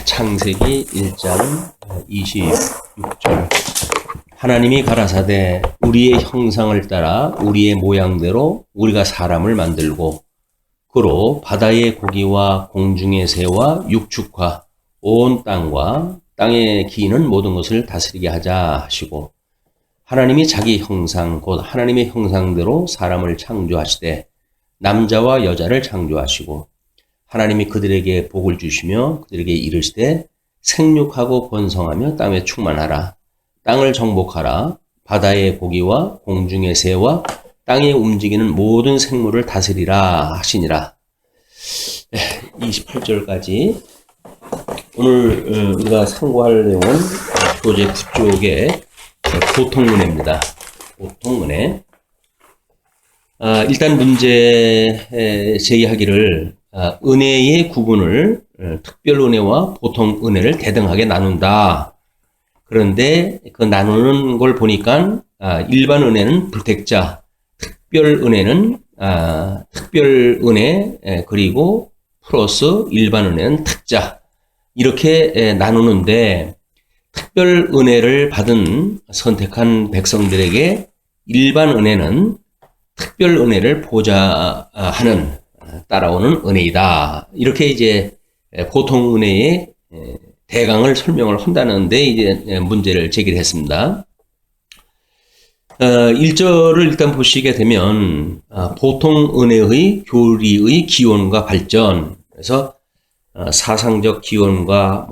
창세기 1장 26절. 하나님이 가라사대 우리의 형상을 따라 우리의 모양대로 우리가 사람을 만들고 그로 바다의 고기와 공중의 새와 육축과 온 땅과 땅에 기는 모든 것을 다스리게 하자 하시고, 하나님이 자기 형상 곧 하나님의 형상대로 사람을 창조하시되 남자와 여자를 창조하시고 하나님이 그들에게 복을 주시며 그들에게 이르시되 생육하고 번성하며 땅에 충만하라. 땅을 정복하라. 바다의 고기와 공중의 새와 땅에 움직이는 모든 생물을 다스리라 하시니라. 28절까지 오늘 우리가 상고할 내용은 교재 9쪽의 보통은혜입니다. 보통은혜. 일단 문제 제기하기를 은혜의 구분을 특별 은혜와 보통 은혜를 대등하게 나눈다. 그런데 그 나누는 걸 보니까 일반 은혜는 불택자, 특별 은혜는 특별 은혜 그리고 플러스 일반 은혜는 특자, 이렇게 나누는데, 특별 은혜를 받은 선택한 백성들에게 일반 은혜는 특별 은혜를 보좌하는 따라오는 은혜이다. 이렇게 이제 보통 은혜의 대강을 설명을 한다는데 이제 문제를 제기를 했습니다. 1절을 일단 보시게 되면 보통 은혜의 교리의 기원과 발전, 그래서 사상적 기원과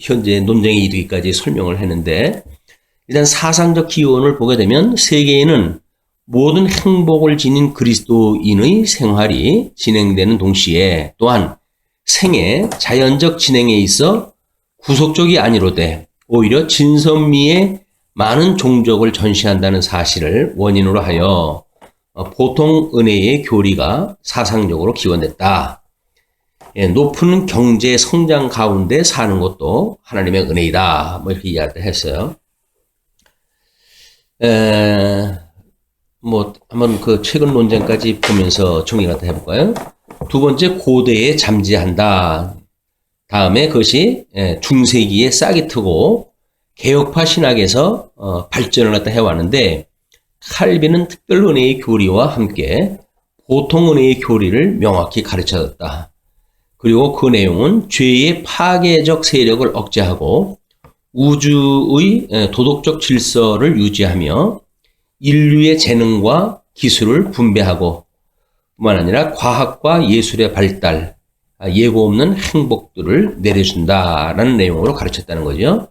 현재 논쟁에 이르기까지 설명을 했는데, 일단 사상적 기원을 보게 되면 세계에는 모든 행복을 지닌 그리스도인의 생활이 진행되는 동시에 또한 생의 자연적 진행에 있어 구속적이 아니로되 오히려 진선미의 많은 종족을 전시한다는 사실을 원인으로 하여 보통 은혜의 교리가 사상적으로 기원됐다. 높은 경제 성장 가운데 사는 것도 하나님의 은혜이다. 이렇게 이야기를 했어요. 한번 그 최근 논쟁까지 보면서 정리를 해볼까요? 두 번째, 고대에 잠재한다. 다음에 그것이 중세기에 싹이 트고 개혁파 신학에서 발전을 갖다 해왔는데, 칼빈은 특별 은혜의 교리와 함께 보통 은혜의 교리를 명확히 가르쳐줬다. 그리고 그 내용은 죄의 파괴적 세력을 억제하고 우주의 도덕적 질서를 유지하며 인류의 재능과 기술을 분배하고 뿐만 아니라 과학과 예술의 발달, 예고 없는 행복들을 내려준다라는 내용으로 가르쳤다는 거죠.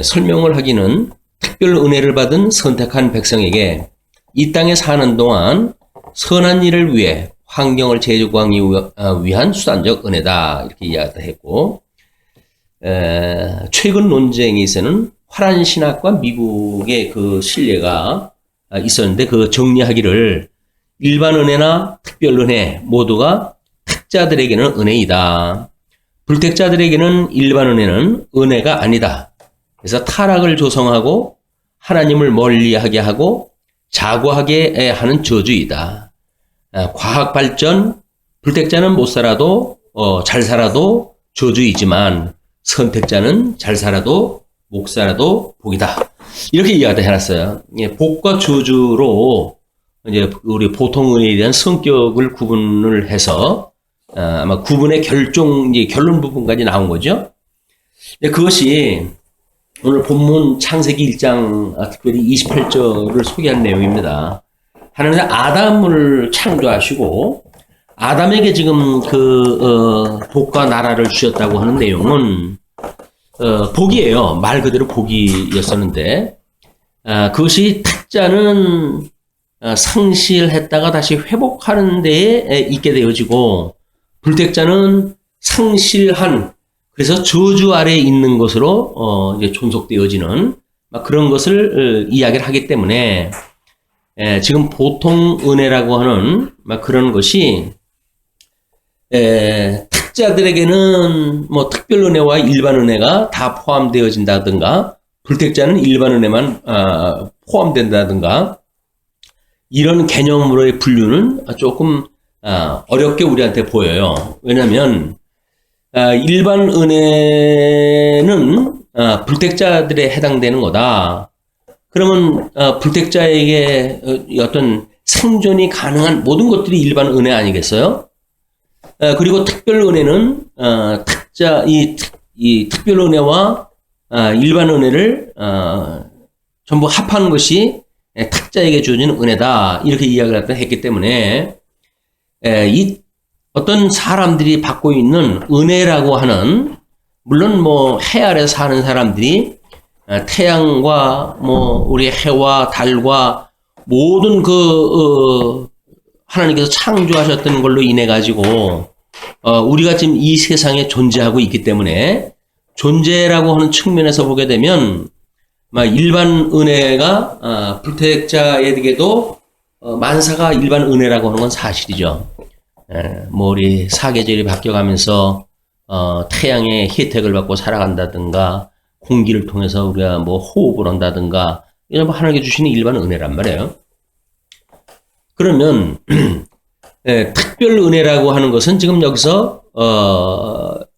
설명을 하기는 특별 은혜를 받은 선택한 백성에게 이 땅에 사는 동안 선한 일을 위해 환경을 제거하기 위한 수단적 은혜다, 이렇게 이야기했고, 최근 논쟁에서는 화란 신학과 미국의 그 신뢰가 있었는데, 그 정리하기를 일반 은혜나 특별 은혜 모두가 특자들에게는 은혜이다. 불택자들에게는 일반 은혜는 은혜가 아니다. 그래서 타락을 조성하고 하나님을 멀리하게 하고 자고하게 하는 저주이다. 과학 발전, 불택자는 못 살아도 잘 살아도 저주이지만 선택자는 잘 살아도 못 살아도 복이다. 이렇게 이야기를 해놨어요. 복과 저주로 이제 우리 보통 은혜에 대한 성격을 구분을 해서 아마 구분의 결론 부분까지 나온 거죠. 그것이 오늘 본문 창세기 1장 특별히 28절을 소개한 내용입니다. 하나님은 아담을 창조하시고 아담에게 지금 복과 나라를 주셨다고 하는 내용은 복이에요. 말 그대로 복이었었는데, 그것이 특자는 상실했다가 다시 회복하는 데에 있게 되어지고, 불택자는 상실한, 그래서 저주 아래에 있는 것으로 이제 존속되어지는 그런 것을 이야기를 하기 때문에, 지금 보통 은혜라고 하는 그런 것이 특자들에게는 특별 은혜와 일반 은혜가 다 포함되어진다든가, 불택자는 일반 은혜만 포함된다든가, 이런 개념으로의 분류는 조금 어렵게 우리한테 보여요. 왜냐하면 일반 은혜는 불택자들에 해당되는 거다. 그러면 불택자에게 어떤 생존이 가능한 모든 것들이 일반 은혜 아니겠어요? 그리고 특별 은혜는 이 특별 은혜와 일반 은혜를 전부 합한 것이 탁자에게 주어진 은혜다. 이렇게 이야기를 했기 때문에 이 어떤 사람들이 받고 있는 은혜라고 하는, 물론 뭐 해 아래 사는 사람들이 태양과 뭐 우리 해와 달과 모든 하나님께서 창조하셨던 걸로 인해 가지고 우리가 지금 이 세상에 존재하고 있기 때문에, 존재라고 하는 측면에서 보게 되면 일반 은혜가 불택자에게도 만사가 일반 은혜라고 하는 건 사실이죠. 뭐 우리 사계절이 바뀌어가면서 태양의 혜택을 받고 살아간다든가, 공기를 통해서 우리가 뭐 호흡을 한다든가, 이런 하나님께 주시는 일반 은혜란 말이에요. 그러면 특별 은혜라고 하는 것은 지금 여기서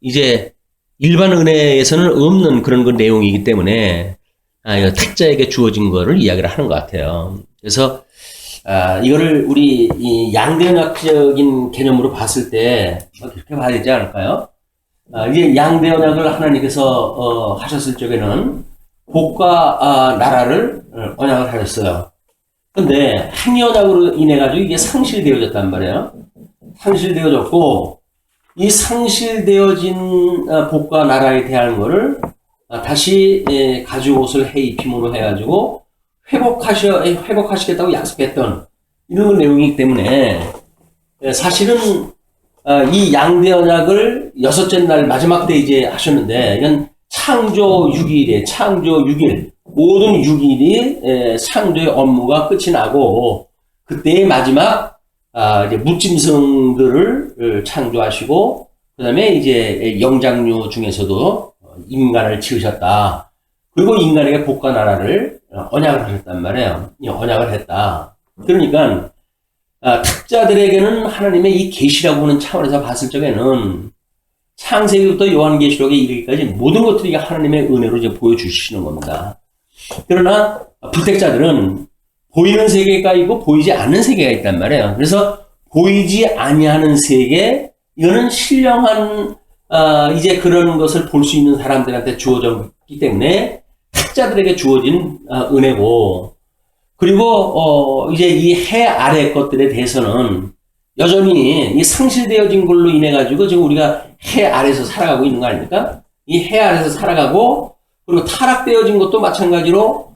이제 일반 은혜에서는 없는 그런 내용이기 때문에 택자에게 주어진 거를 이야기를 하는 것 같아요. 그래서 이거를 우리 이 양대언약적인 개념으로 봤을 때 그렇게 봐야 되지 않을까요? 이제 양대언약을 하나님께서 하셨을 적에는 복과 나라를 언약을 하셨어요. 근데 행위언약으로 인해 가지고 이게 상실되어졌단 말이에요. 상실되어졌고, 이 상실되어진 복과 나라에 대한 거를 다시 가죽 옷을 해 입힘으로 해가지고 회복하시겠다고 약속했던 이런 내용이기 때문에, 사실은 이 양대 언약을 여섯째 날 마지막 때 이제 하셨는데, 이건 창조 6일에 창조 6일 모든 6일이 창조의 업무가 끝이 나고, 그때의 마지막 이제 무짐승들을 창조하시고, 그 다음에 이제 영장류 중에서도 인간을 지으셨다. 그리고 인간에게 복과 나라를 언약을 하셨단 말이에요. 언약을 했다. 그러니까 특자들에게는 하나님의 이 계시라고 하는 차원에서 봤을 적에는 창세기부터 요한계시록에 이르기까지 모든 것들이 하나님의 은혜로 이제 보여주시는 겁니다. 그러나 불택자들은 보이는 세계가 있고 보이지 않는 세계가 있단 말이에요. 그래서 보이지 아니하는 세계, 이거는 신령한 이제 그런 것을 볼 수 있는 사람들한테 주어졌기 때문에 택자들에게 주어진 은혜고, 그리고 이제 이 해 아래 것들에 대해서는 여전히 이 상실되어진 걸로 인해 가지고 지금 우리가 해 아래에서 살아가고 있는 거 아닙니까? 이 해 아래에서 살아가고, 그리고 타락되어진 것도 마찬가지로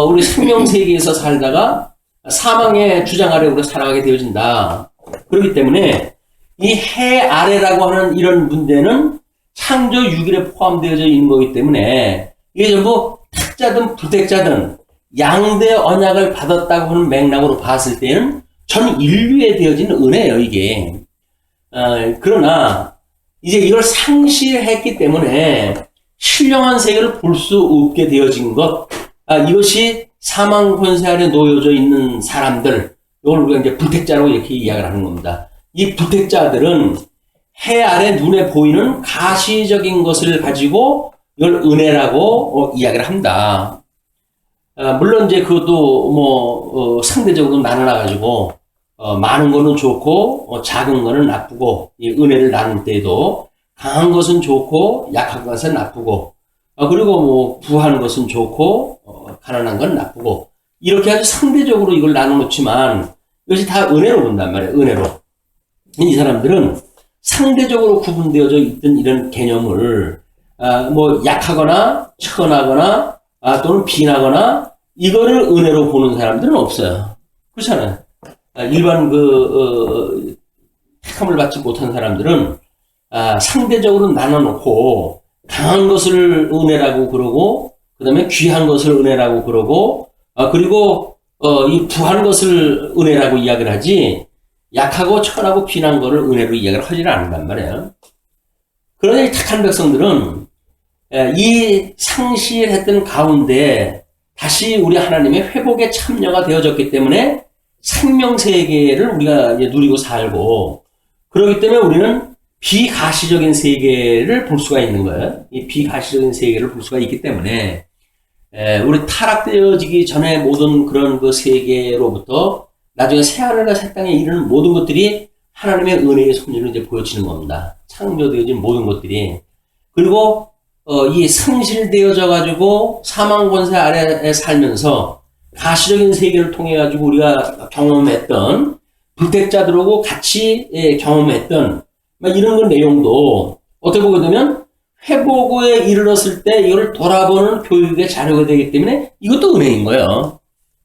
우리 생명 세계에서 살다가 사망의 주장 아래 우리가 살아가게 되어진다. 그렇기 때문에 이 해 아래라고 하는 이런 문제는 창조 6일에 포함되어져 있는 거기 때문에, 이게 전부 택자든 불택자든 양대 언약을 받았다고 하는 맥락으로 봤을 때는 전 인류에 되어진 은혜예요, 이게. 그러나 이제 이걸 상실했기 때문에 신령한 세계를 볼 수 없게 되어진 것, 이것이 사망 권세 아래 놓여져 있는 사람들, 이걸 우리가 이제 불택자라고 이렇게 이야기를 하는 겁니다. 이 불택자들은 해 아래 눈에 보이는 가시적인 것을 가지고 이걸 은혜라고 이야기를 합니다. 물론 이제 그것도 상대적으로 나눠놔가지고 많은 거는 좋고 작은 거는 나쁘고, 이 은혜를 나눌 때에도 강한 것은 좋고 약한 것은 나쁘고, 그리고 부한 것은 좋고 가난한 건 나쁘고, 이렇게 아주 상대적으로 이걸 나눠놓지만 이것이 다 은혜로 본단 말이에요. 은혜로. 이 사람들은 상대적으로 구분되어져 있던 이런 개념을 약하거나 천하거나 또는 비나거나 이거를 은혜로 보는 사람들은 없어요. 그렇잖아요. 일반 택함을 받지 못한 사람들은 상대적으로 나눠놓고 강한 것을 은혜라고 그러고, 그 다음에 귀한 것을 은혜라고 그러고, 그리고 이 부한 것을 은혜라고 이야기를 하지, 약하고 천하고 비난 거를 은혜로 이야기를 하지를 않는단 말이에요. 그러나 이 택한 백성들은 이 상실했던 가운데 다시 우리 하나님의 회복에 참여가 되어졌기 때문에 생명세계를 우리가 이제 누리고 살고, 그렇기 때문에 우리는 비가시적인 세계를 볼 수가 있는 거예요. 이 비가시적인 세계를 볼 수가 있기 때문에 우리 타락되어지기 전에 모든 그런 그 세계로부터 나중에 새하늘과 새 땅에 이르는 모든 것들이 하나님의 은혜의 섭리로 이제 보여지는 겁니다. 창조되어진 모든 것들이. 그리고 이 상실되어져 가지고 사망 권세 아래에 살면서 가시적인 세계를 통해 가지고 우리가 경험했던 불택자들하고 같이 경험했던 이런 그 내용도 어떻게 보게 되면 회복에 이르렀을 때 이걸 돌아보는 교육의 자료가 되기 때문에 이것도 은혜인 거예요.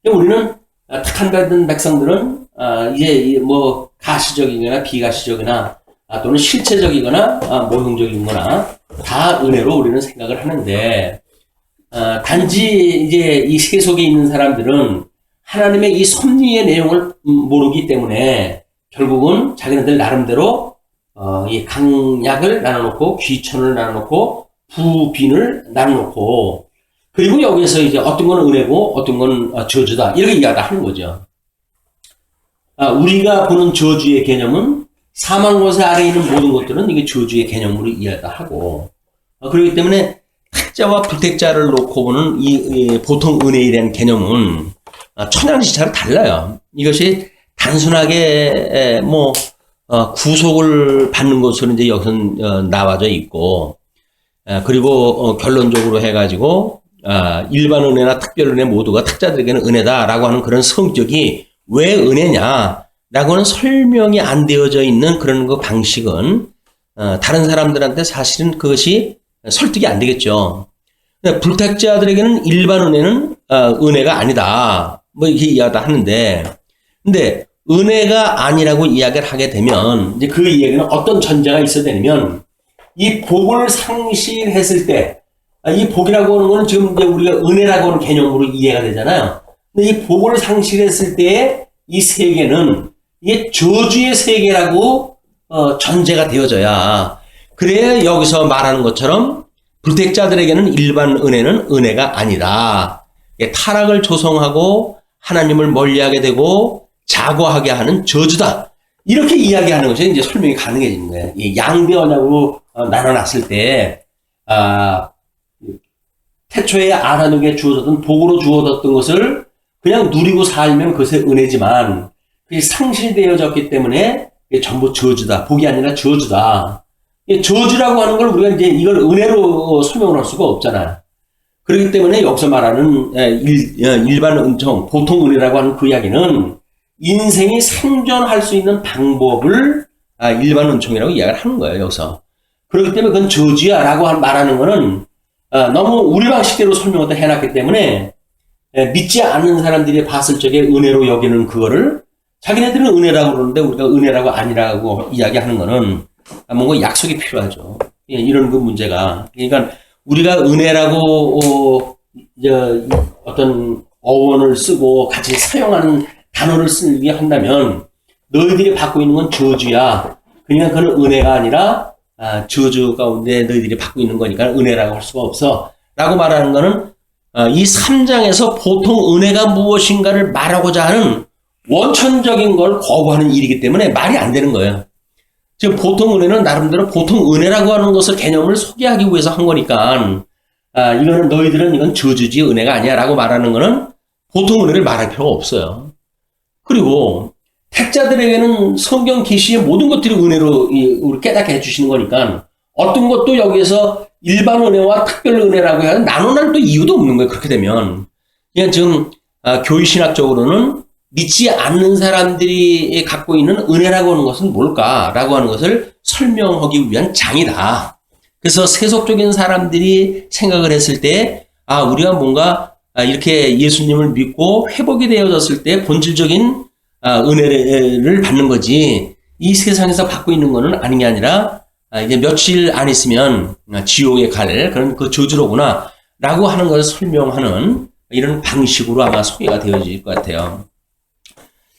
우리는 택함받은 백성들은 이제 뭐 가시적이거나 비가시적이나 또는 실체적이거나 모형적이거나 다 은혜로 우리는 생각을 하는데 단지 이제 이 세속에 있는 사람들은 하나님의 이 섭리의 내용을 모르기 때문에 결국은 자기네들 나름대로 이 강약을 나눠놓고 귀천을 나눠놓고 부빈을 나눠놓고 그리고 여기에서 이제 어떤 건 은혜고 어떤 건 저주다 이렇게 이야기를 하는 거죠. 우리가 보는 저주의 개념은 사망권세 아래에 있는 모든 것들은 이게 저주의 개념으로 이해를 하고 그렇기 때문에 택자와 불택자를 놓고 보는 이 보통 은혜에 대한 개념은 천양지차로 달라요. 이것이 단순하게 뭐 구속을 받는 것으로 이제 여기서 나와져 있고 그리고 결론적으로 해가지고 일반 은혜나 특별 은혜 모두가 택자들에게는 은혜다라고 하는 그런 성격이 왜 은혜냐라고 하는 설명이 안 되어져 있는 그런 그 방식은 다른 사람들한테 사실은 그것이 설득이 안 되겠죠. 불택자들에게는 일반 은혜는 은혜가 아니다. 뭐 이렇게 이야기를 하는데, 근데 은혜가 아니라고 이야기를 하게 되면 이제 그 이야기는 어떤 전제가 있어야 되냐면 이 복을 상실했을 때, 이 복이라고 하는 건 지금 이제 우리가 은혜라고 하는 개념으로 이해가 되잖아요. 근데 이 복을 상실했을 때의 이 세계는 이게 저주의 세계라고 전제가 되어져야 그래야 여기서 말하는 것처럼 불택자들에게는 일반 은혜는 은혜가 아니다. 타락을 조성하고 하나님을 멀리하게 되고 자고하게 하는 저주다. 이렇게 이야기하는 것이 이제 설명이 가능해지는 거예요. 이 양대 언약으로 나눠놨을 때 태초에 아담에게 주어졌던 복으로 주어졌던 것을 그냥 누리고 살면 그것의 은혜지만 그게 상실되어졌기 때문에 전부 저주다. 복이 아니라 저주다. 저주라고 하는 걸 우리가 이제 이걸 은혜로 설명을 할 수가 없잖아요. 그렇기 때문에 여기서 말하는 일반 은총, 보통 은혜라고 하는 그 이야기는 인생이 생존할 수 있는 방법을 일반 은총이라고 이야기를 하는 거예요, 여기서. 그렇기 때문에 그건 저주야라고 말하는 거는 너무 우리 방식대로 설명을 해놨기 때문에 믿지 않는 사람들이 봤을 적에 은혜로 여기는 그거를 자기네들은 은혜라고 그러는데 우리가 은혜라고 아니라고 이야기하는 거는 뭔가 약속이 필요하죠. 이런 그 문제가. 그러니까 우리가 은혜라고 어떤 어원을 쓰고 같이 사용하는 단어를 쓰게 한다면 너희들이 받고 있는 건 저주야. 그러니까 그건 은혜가 아니라 저주 가운데 너희들이 받고 있는 거니까 은혜라고 할 수가 없어. 라고 말하는 거는 이 3장에서 보통 은혜가 무엇인가를 말하고자 하는 원천적인 걸 거부하는 일이기 때문에 말이 안 되는 거예요. 지금 보통 은혜는 나름대로 보통 은혜라고 하는 것을 개념을 소개하기 위해서 한 거니까 이거는 너희들은 이건 저주지 은혜가 아니야 라고 말하는 거는 보통 은혜를 말할 필요가 없어요. 그리고 택자들에게는 성경 계시의 모든 것들이 은혜로 우리 깨닫게 해주시는 거니까 어떤 것도 여기에서 일반 은혜와 특별 은혜라고 해야 나눠낼 또 이유도 없는 거예요. 그렇게 되면 그냥 지금 교리신학적으로는 믿지 않는 사람들이 갖고 있는 은혜라고 하는 것은 뭘까라고 하는 것을 설명하기 위한 장이다. 그래서 세속적인 사람들이 생각을 했을 때 우리가 뭔가 이렇게 예수님을 믿고 회복이 되어졌을 때 본질적인 은혜를 받는 거지 이 세상에서 받고 있는 거는 아닌 게 아니라 이제 며칠 안 있으면 지옥에 갈 그런 그 저주로구나 라고 하는 것을 설명하는 이런 방식으로 아마 소개가 되어질 것 같아요.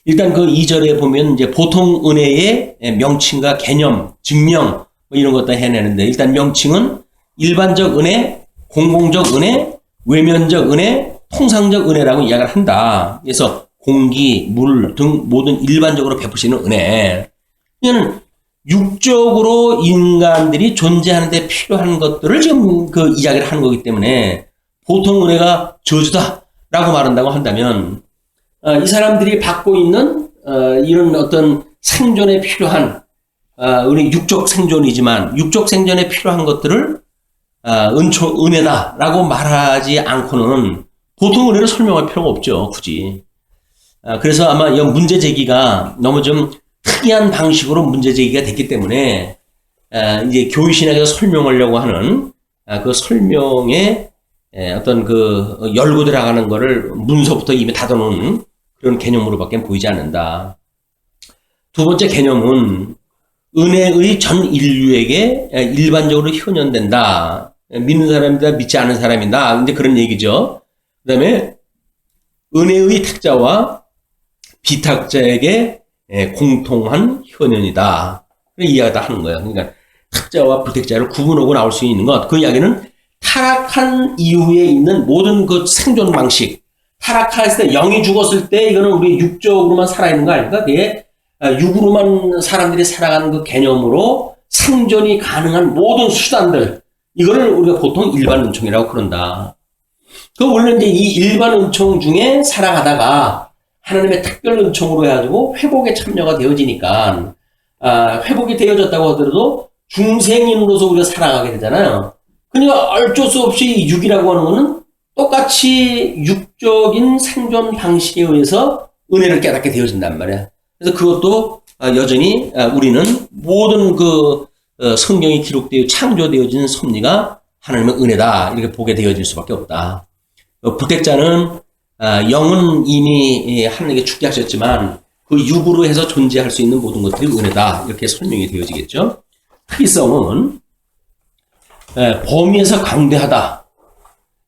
일단 그 2절에 보면 이제 보통 은혜의 명칭과 개념, 증명 뭐 이런 것도 해내는데 일단 명칭은 일반적 은혜, 공공적 은혜, 외면적 은혜, 통상적 은혜라고 이야기를 한다. 그래서 공기, 물 등 모든 일반적으로 베푸시는 은혜. 이거는 육적으로 인간들이 존재하는데 필요한 것들을 지금 그 이야기를 하는 거기 때문에 보통 은혜가 저주다라고 말한다고 한다면 이 사람들이 받고 있는 이런 어떤 생존에 필요한 우리 육적 생존이지만 육적 생존에 필요한 것들을 은혜다라고 말하지 않고는 보통 은혜를 설명할 필요가 없죠, 굳이. 그래서 아마 이 문제 제기가 너무 좀 특이한 방식으로 문제 제기가 됐기 때문에 이제 교회신학에서 설명하려고 하는 그 설명에 어떤 그 열고 들어가는 거를 문서부터 이미 닫아놓은 그런 개념으로밖에 보이지 않는다. 두 번째 개념은 은혜의 전 인류에게 일반적으로 현현된다. 믿는 사람이다, 믿지 않는 사람이다. 이제 그런 얘기죠. 그 다음에 은혜의 탁자와 비탁자에게 공통한 현현이다. 이야기다 하는 거예요. 그러니까 탁자와 불택자를 구분하고 나올 수 있는 것. 그 이야기는 타락한 이후에 있는 모든 그 생존 방식. 타락했을 때, 영이 죽었을 때 이거는 우리 육적으로만 살아있는 거 아닙니까? 그게 육으로만 사람들이 살아가는 그 개념으로 생존이 가능한 모든 수단들. 이거를 우리가 보통 일반 은총이라고 그런다. 원래 이제 이 일반 은총 중에 살아가다가 하나님의 특별 은총으로 해가지고 회복에 참여가 되어지니까, 회복이 되어졌다고 하더라도 중생인으로서 우리가 살아가게 되잖아요. 그러니까 어쩔 수 없이 육이라고 하는 거는 똑같이 육적인 생존 방식에 의해서 은혜를 깨닫게 되어진단 말이야. 그래서 그것도 여전히 우리는 모든 그 성경이 기록되어 창조되어진 섭리가 하나님의 은혜다 이렇게 보게 되어질 수밖에 없다. 부택자는 영은 이미 하나님께 축제하셨지만 그 육으로 해서 존재할 수 있는 모든 것들이 은혜다 이렇게 설명이 되어지겠죠. 특이성은 범위에서 강대하다,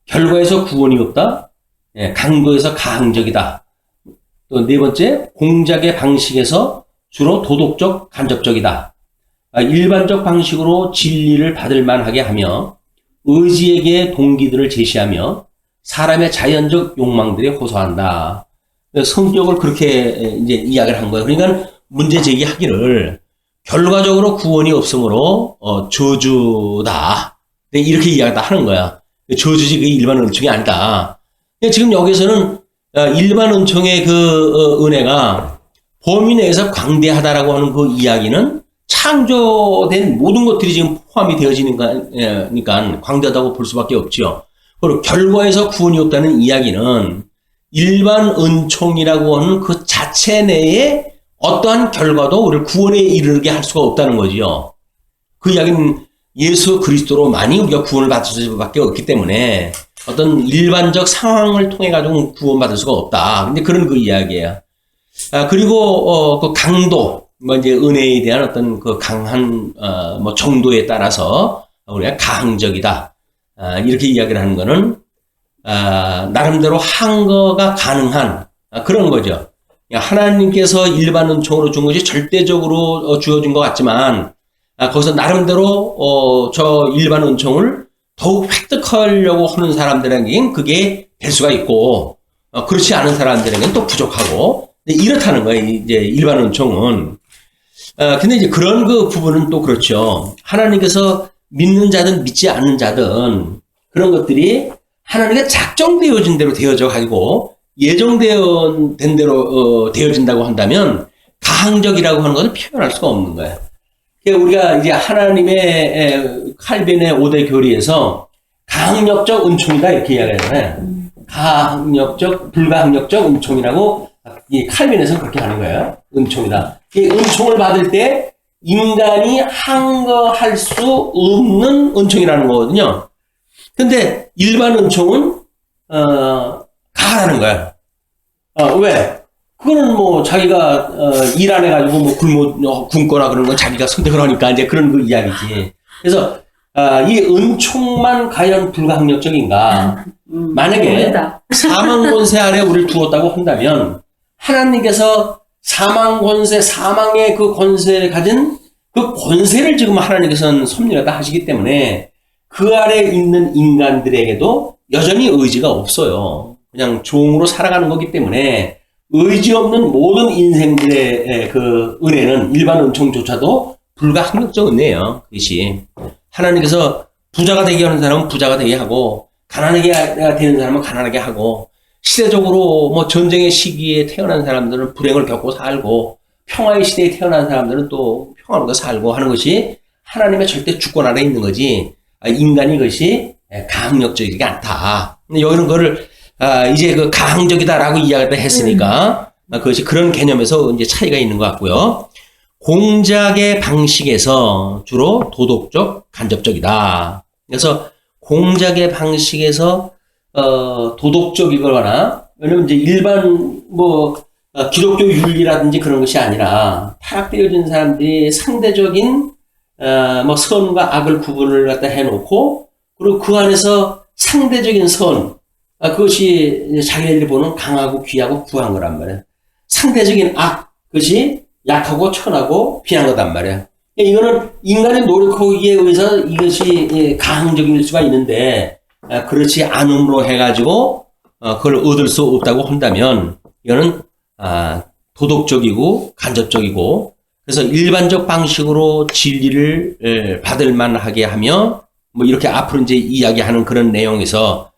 결과에서 구원이 없다, 강도에서 가항적이다. 또 네 번째, 공작의 방식에서 주로 도덕적, 간접적이다. 일반적 방식으로 진리를 받을 만하게 하며 의지에게 동기들을 제시하며 사람의 자연적 욕망들에 호소한다. 성격을 그렇게 이제 이야기를 한 거예요. 그러니까 문제 제기하기를 결과적으로 구원이 없으므로 저주다. 이렇게 이야기를 하는 거야. 저주지 그게 일반 은총이 아니다. 지금 여기서는 일반 은총의 그 은혜가 범위 내에서 광대하다라고 하는 그 이야기는 창조된 모든 것들이 지금 포함이 되어지니까 광대하다고 볼 수밖에 없죠. 그리고 결과에서 구원이 없다는 이야기는 일반 은총이라고 하는 그 자체 내에 어떠한 결과도 우리를 구원에 이르게 할 수가 없다는 거지요. 그 이야기는 예수 그리스도로만이 우리가 구원을 받을 수밖에 없기 때문에 어떤 일반적 상황을 통해 가지고 구원받을 수가 없다. 근데 그런 그 이야기예요. 그리고 그 강도, 이제 은혜에 대한 어떤 그 강한 정도에 따라서 우리가 가항적이다. 이렇게 이야기를 하는 거는 나름대로 항거가 가능한 그런 거죠. 하나님께서 일반 은총으로 준 것이 절대적으로 주어진 것 같지만 거기서 나름대로 저 일반 은총을 더욱 획득하려고 하는 사람들에게는 그게 될 수가 있고 그렇지 않은 사람들에게는 또 부족하고 이렇다는 거예요. 이제 일반 은총은. 근데 이제 그런 그 부분은 또 그렇죠. 하나님께서 믿는 자든 믿지 않는 자든 그런 것들이 하나님께 작정되어진 대로 되어져 가지고 예정된 대로 되어진다고 한다면 가항적이라고 하는 것을 표현할 수가 없는 거예요. 우리가 이제 하나님의 칼빈의 5대 교리에서 가항력적 은총이다 이렇게 이야기하잖아요. 가항력적, 불가항력적 은총이라고 이 칼빈에서는 그렇게 하는 거예요. 은총이다. 이 은총을 받을 때 인간이 항거할 수 없는 은총이라는 거거든요. 근데 일반 은총은 가하라는 거예요. 왜? 그거는 뭐 자기가 일 안 해가지고 뭐 굶거나 그런 건 자기가 선택을 하니까 이제 그런 그 이야기지. 그래서 이 은총만 과연 불가항력적인가? 만약에 사망 권세 아래 우리를 두었다고 한다면 하나님께서 사망 권세, 사망의 그 권세를 가진 그 권세를 지금 하나님께서는 섭리하다 하시기 때문에 그 아래 있는 인간들에게도 여전히 의지가 없어요. 그냥 종으로 살아가는 거기 때문에 의지 없는 모든 인생들의 그 은혜는 일반 은총조차도 불가항력적 은혜예요. 그것이 하나님께서 부자가 되게 하는 사람은 부자가 되게 하고 가난하게 되는 사람은 가난하게 하고 시대적으로 뭐 전쟁의 시기에 태어난 사람들은 불행을 겪고 살고 평화의 시대에 태어난 사람들은 또 평화롭게 살고 하는 것이 하나님의 절대 주권 아래에 있는 거지 인간이 그것이 가항력적이지 않다. 여기는 그거를 이제 그 가항적이다라고 이야기를 했으니까 그것이 그런 개념에서 이제 차이가 있는 것 같고요. 공작의 방식에서 주로 도덕적, 간접적이다. 그래서 공작의 방식에서 도덕적이거나 왜냐면 이제 일반 기독교 윤리라든지 그런 것이 아니라 타락되어진 사람들이 상대적인 선과 악을 구분을 갖다 해놓고 그리고 그 안에서 상대적인 선 그것이 자기네들이 보는 강하고 귀하고 부한 거란 말이에요. 상대적인 악 그것이 약하고 천하고 비한 거단 말이에요. 이거는 인간의 노력하기에 의해서 이것이 가항적일 수가 있는데 그렇지 않음으로 해가지고 그걸 얻을 수 없다고 한다면 이거는 도덕적이고 간접적이고 그래서 일반적 방식으로 진리를 받을 만하게 하며 뭐 이렇게 앞으로 이제 이야기하는 그런 내용에서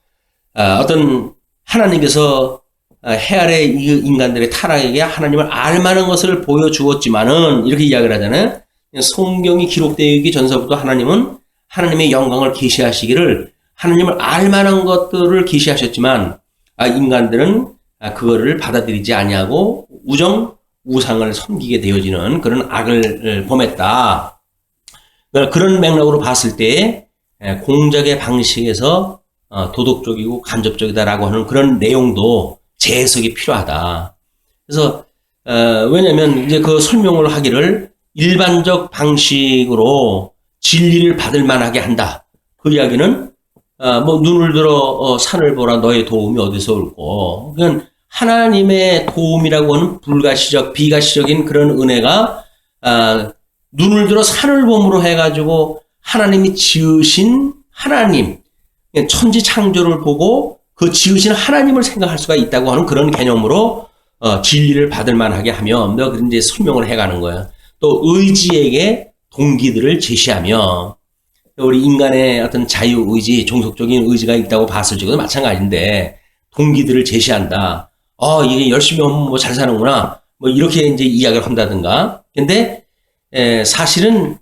어떤 하나님께서 해 아래 인간들의 타락에게 하나님을 알만한 것을 보여주었지만은 이렇게 이야기를 하잖아요. 성경이 기록되기 전서부터 하나님은 하나님의 영광을 계시하시기를 하나님을 알만한 것들을 계시하셨지만 인간들은 그거를 받아들이지 아니하고 우상을 섬기게 되어지는 그런 악을 범했다. 그런 맥락으로 봤을 때 공작의 방식에서 도덕적이고 간접적이다라고 하는 그런 내용도 재해석이 필요하다. 그래서 왜냐하면 이제 그 설명을 하기를 일반적 방식으로 진리를 받을 만하게 한다. 그 이야기는 눈을 들어 산을 보라 너의 도움이 어디서 올고 그건 하나님의 도움이라고 하는 불가시적 비가시적인 그런 은혜가 눈을 들어 산을 봄으로 해가지고 하나님이 지으신 하나님 천지 창조를 보고 그 지으신 하나님을 생각할 수가 있다고 하는 그런 개념으로 진리를 받을 만하게 하며 그런 이제 설명을 해가는 거예요. 또 의지에게 동기들을 제시하며 우리 인간의 어떤 자유의지, 종속적인 의지가 있다고 봤을 적에도 마찬가지인데 동기들을 제시한다. 이게 열심히 하면 뭐 잘 사는구나. 뭐 이렇게 이제 이야기를 한다든가. 근데 사실은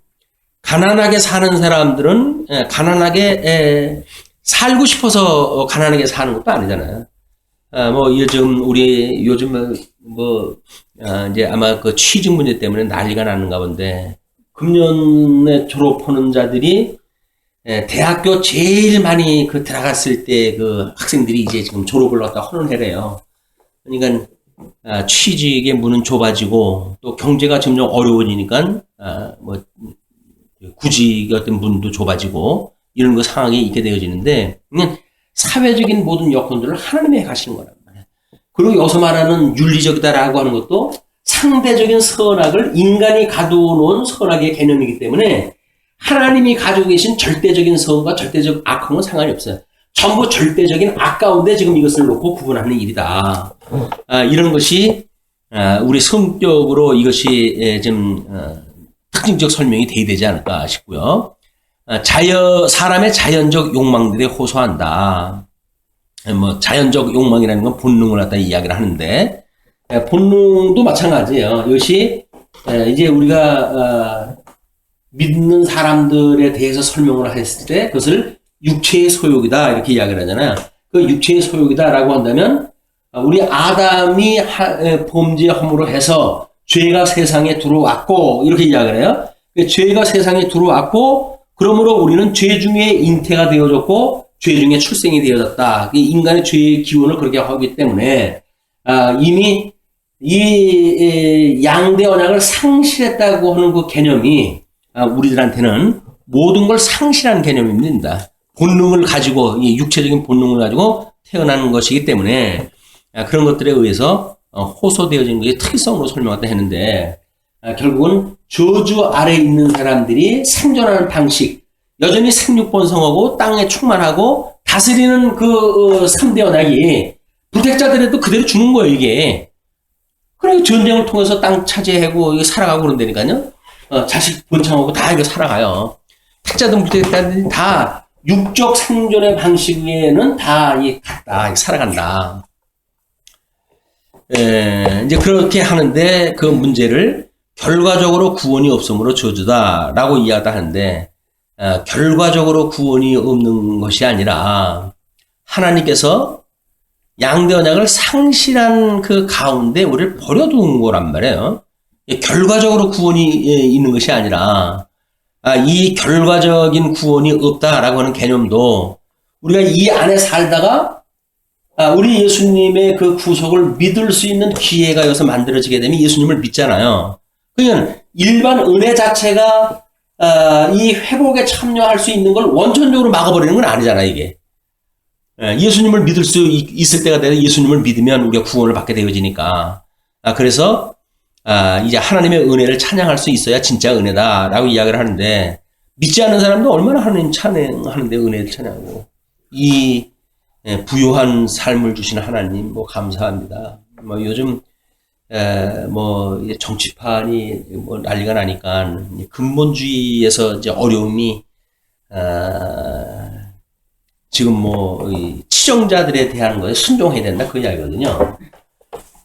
가난하게 사는 사람들은 가난하게 살고 싶어서 가난하게 사는 것도 아니잖아요. 요즘 이제 아마 그 취직 문제 때문에 난리가 나는가 본데, 금년에 졸업하는 자들이, 대학교 제일 많이 들어갔을 때 그 학생들이 이제 지금 졸업을 갖다 하는 해래요. 그러니까, 취직의 문은 좁아지고, 또 경제가 점점 어려워지니까, 구직의 어떤 문도 좁아지고, 이런 거 상황이 있게 되어지는데, 그냥 사회적인 모든 여건들을 하나님이 가시는 거란 말이에요. 그리고 여기서 말하는 윤리적이다라고 하는 것도 상대적인 선악을 인간이 가두어놓은 선악의 개념이기 때문에 하나님이 가지고 계신 절대적인 선과 절대적 악함은 상관이 없어요. 전부 절대적인 악 가운데 지금 이것을 놓고 구분하는 일이다. 이런 것이 우리 성격으로 이것이 좀 특징적 설명이 돼야 되지 않을까 싶고요. 사람의 자연적 욕망들에 호소한다. 자연적 욕망이라는 건 본능을 갖다 이야기를 하는데, 본능도 마찬가지예요. 이것이, 이제 우리가, 믿는 사람들에 대해서 설명을 했을 때, 그것을 육체의 소욕이다. 이렇게 이야기를 하잖아요. 그 육체의 소욕이다라고 한다면, 우리 아담이 범죄함으로 해서 죄가 세상에 들어왔고, 이렇게 이야기를 해요. 죄가 세상에 들어왔고, 그러므로 우리는 죄 중에 잉태가 되어졌고 죄 중에 출생이 되어졌다. 인간의 죄의 기원을 그렇게 하기 때문에 이미 이 양대 언약을 상실했다고 하는 그 개념이 우리들한테는 모든 걸 상실한 개념입니다. 본능을 가지고 육체적인 본능을 가지고 태어나는 것이기 때문에 그런 것들에 의해서 호소되어진 것의 특이성으로 설명했다 했는데 결국은 저주 아래에 있는 사람들이 생존하는 방식, 여전히 생육번성하고 땅에 충만하고 다스리는 그 3대 언약이 불택자들에도 그대로 주는 거예요, 이게. 그러니까 전쟁을 통해서 땅 차지하고 살아가고 그런다니까요. 자식 번창하고 다 이렇게 살아가요. 타짜든 무태자든 다 육적 생존의 방식에는 다 같다, 살아간다. 이제 그렇게 하는데 그 문제를 결과적으로 구원이 없으므로 저주다라고 이야기를 하는데, 결과적으로 구원이 없는 것이 아니라 하나님께서 양대 언약을 상실한 그 가운데 우리를 버려둔 거란 말이에요. 결과적으로 구원이 있는 것이 아니라, 이 결과적인 구원이 없다라고 하는 개념도 우리가 이 안에 살다가 우리 예수님의 그 구속을 믿을 수 있는 기회가 여기서 만들어지게 되면 예수님을 믿잖아요. 그러니까 일반 은혜 자체가 이 회복에 참여할 수 있는 걸 원천적으로 막아버리는 건 아니잖아요, 이게. 예수님을 믿을 수 있을 때가 되면 예수님을 믿으면 우리가 구원을 받게 되어지니까. 그래서 이제 하나님의 은혜를 찬양할 수 있어야 진짜 은혜다라고 이야기를 하는데, 믿지 않는 사람도 얼마나 하나님 찬양하는데 은혜를 찬양하고, 이 부유한 삶을 주신 하나님 뭐 감사합니다. 뭐 요즘 뭐 정치판이 뭐 난리가 나니까 근본주의에서 이제 어려움이 지금 뭐 치정자들에 대한 거에 순종해야 된다 그 이야기거든요.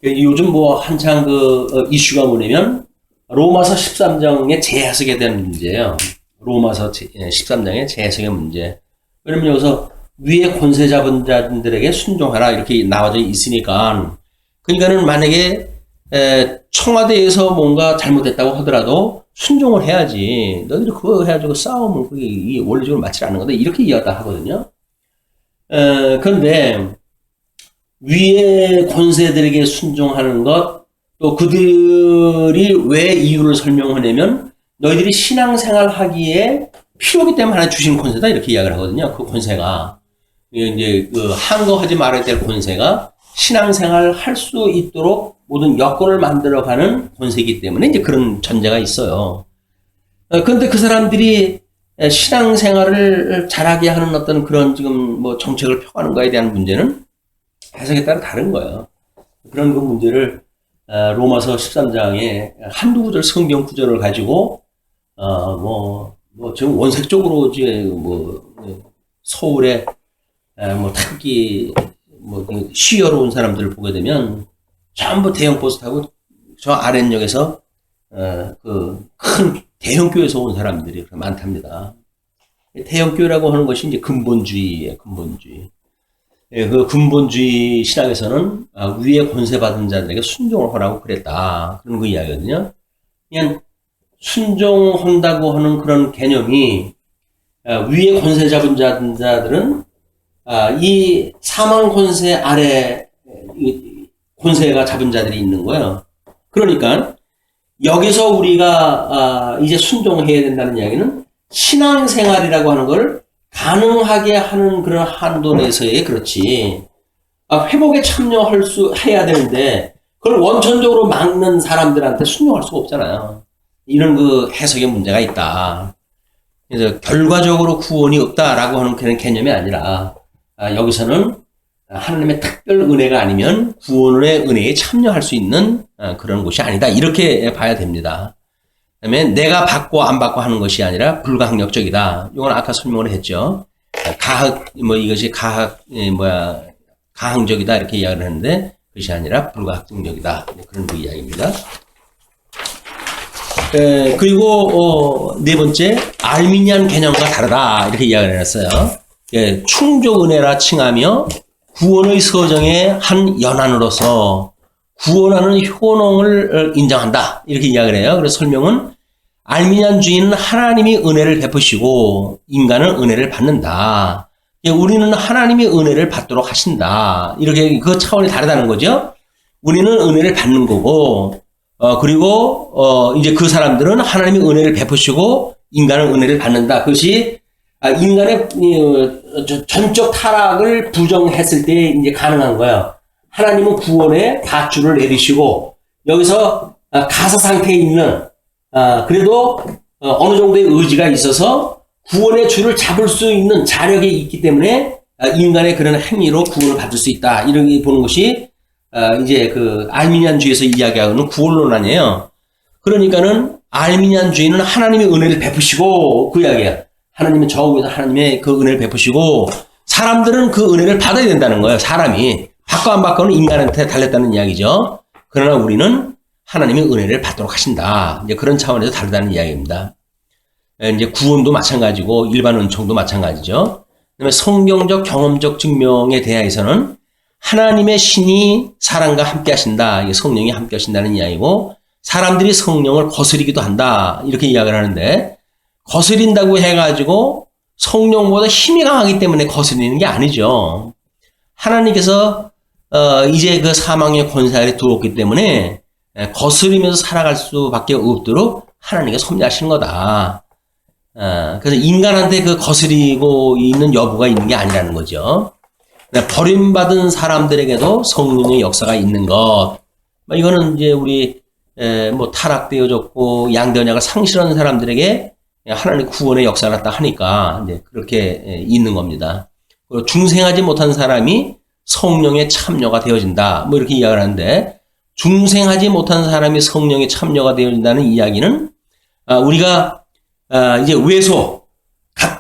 요즘 뭐 한창 그 이슈가 뭐냐면 로마서 13장의 재해석에 대한 문제예요. 로마서 13장의 재해석의 문제. 왜냐면 여기서 위에 권세 잡은 자들에게 순종하라 이렇게 나와져 있으니까, 그러니까는 만약에 청와대에서 뭔가 잘못됐다고 하더라도 순종을 해야지. 너희들이 그거 해가지고 싸우면 그게 원리적으로 맞지 않는 거다 이렇게 이야기를 하거든요. 그런데 위에 권세들에게 순종하는 것, 또 그들이 왜 이유를 설명하냐면 너희들이 신앙생활 하기에 필요하기 때문에 하나 주신 권세다 이렇게 이야기를 하거든요. 그 권세가 이제 그 항거하지 말아야 될 권세가 신앙생활 할 수 있도록 모든 여건을 만들어가는 권세이기 때문에 이제 그런 전제가 있어요. 그런데 그 사람들이 신앙생활을 잘하게 하는 어떤 그런 지금 뭐 정책을 펴가는 거에 대한 문제는 해석에 따라 다른 거예요. 그런 그 문제를 로마서 13장에 한두 구절 성경 구절을 가지고 뭐 지금 원색적으로 이제 뭐 서울에 뭐 특히 뭐 쉬어로 온 사람들을 보게 되면 전부 대형 버스 타고 저 아랫역에서 그 큰 대형 교회에서 온 사람들이 많답니다. 대형 교회라고 하는 것이 이제 근본주의예요, 근본주의. 그 근본주의 신학에서는 위에 권세 받은 자들에게 순종을 하라고 그랬다. 그런 그 이야기거든요. 그냥 순종한다고 하는 그런 개념이 위에 권세 잡은 자들은 이 사망 권세 아래 권세가 잡은 자들이 있는 거예요. 그러니까 여기서 우리가 이제 순종해야 된다는 이야기는 신앙생활이라고 하는 걸 가능하게 하는 그런 한도 내에서의 그렇지. 회복에 해야 되는데 그걸 원천적으로 막는 사람들한테 순종할 수가 없잖아요. 이런 그 해석의 문제가 있다. 그래서 결과적으로 구원이 없다라고 하는 그런 개념이 아니라 여기서는 하나님의 특별 은혜가 아니면 구원의 은혜에 참여할 수 있는 그런 것이 아니다. 이렇게 봐야 됩니다. 그다음에 내가 받고 안 받고 하는 것이 아니라 불가항력적이다. 이건 아까 설명을 했죠. 이것이 가항적이다 이렇게 이야기를 했는데 그것이 아니라 불가항력이다. 그런 그 이야기입니다. 그리고 네 번째 알미니안 개념과 다르다 이렇게 이야기를 해놨어요. 충족 은혜라 칭하며 구원의 서정의 한 연안으로서 구원하는 효능을 인정한다 이렇게 이야기를 해요. 그래서 설명은 알미니안주의는 하나님이 은혜를 베푸시고 인간은 은혜를 받는다. 우리는 하나님이 은혜를 받도록 하신다. 이렇게 그 차원이 다르다는 거죠. 우리는 은혜를 받는 거고 그리고 이제 그 사람들은 하나님이 은혜를 베푸시고 인간은 은혜를 받는다. 그것이 인간의 전적 타락을 부정했을 때 이제 가능한 거예요. 하나님은 구원의 밧줄을 내리시고 여기서 가사 상태에 있는 그래도 어느 정도의 의지가 있어서 구원의 줄을 잡을 수 있는 자력이 있기 때문에 인간의 그런 행위로 구원을 받을 수 있다. 이렇게 보는 것이 이제 그 알미니안주의에서 이야기하는 구원론 아니에요. 그러니까는 알미니안 주의는 하나님의 은혜를 베푸시고 그 이야기야. 하나님은 저 위에서 하나님의 그 은혜를 베푸시고 사람들은 그 은혜를 받아야 된다는 거예요. 사람이. 받고 안 받고는 인간한테 달렸다는 이야기죠. 그러나 우리는 하나님의 은혜를 받도록 하신다. 이제 그런 차원에서 다르다는 이야기입니다. 이제 구원도 마찬가지고 일반 은총도 마찬가지죠. 그다음에 성경적 경험적 증명에 대해서는 하나님의 신이 사람과 함께 하신다. 이게 성령이 함께 하신다는 이야기고 사람들이 성령을 거스리기도 한다. 이렇게 이야기를 하는데 거스린다고 해가지고 성령보다 힘이 강하기 때문에 거스리는 게 아니죠. 하나님께서 이제 그 사망의 권세를 두었기 때문에 거스리면서 살아갈 수밖에 없도록 하나님께 섭리하시는 거다. 그래서 인간한테 그 거스리고 있는 여부가 있는 게 아니라는 거죠. 버림받은 사람들에게도 성령의 역사가 있는 것. 이거는 이제 우리 뭐 타락되어졌고 양대언약을 상실한 사람들에게 하나님 구원의 역사가 났다 하니까 이제 그렇게 있는 겁니다. 그리고 중생하지 못한 사람이 성령의 참여가 되어진다. 뭐 이렇게 이야기를 하는데 중생하지 못한 사람이 성령의 참여가 되어진다는 이야기는 우리가 이제 외소